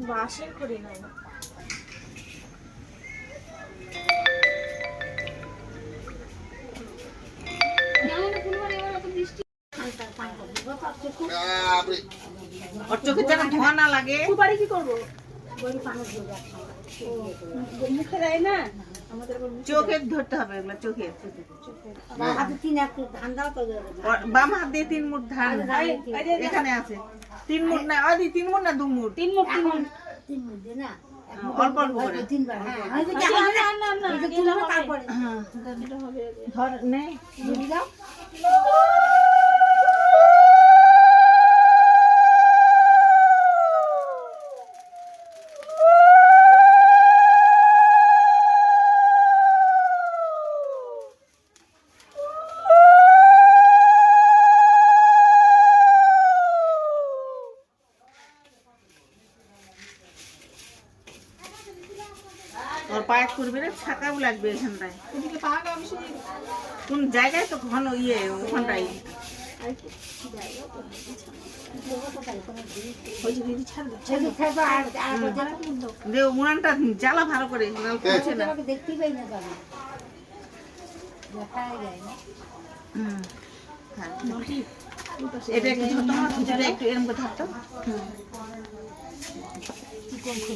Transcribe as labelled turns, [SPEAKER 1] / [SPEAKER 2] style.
[SPEAKER 1] বাসের করি না
[SPEAKER 2] और चोखे যেন ধোয়া না লাগে
[SPEAKER 1] বাড়ি কি করবো মুখে দেয় না আমাদের
[SPEAKER 2] চোখে ধরতে হবে এগুলো চোখে বাম হাত দিয়ে 3 মুঠ ধান এখানে আছে 3 মুঠ না আদি 3 মুঠ না 2 মুঠ
[SPEAKER 1] 3 মুঠ
[SPEAKER 2] না অল্প অল্প করে ধর নে और पायत করবে রে ছাকাও লাগবে এখানটায়
[SPEAKER 1] এদিকে পাকা বেশি
[SPEAKER 2] কোন জায়গায় তো ঘন ইয়ে ওখানটায় দে উনানটা জ্বালা ভালো করে পৌঁছে না
[SPEAKER 3] দেখতেই পাই না বাবা দেখা যায় না
[SPEAKER 2] এটা একটু ছোট একটু এরকম করে থাকতো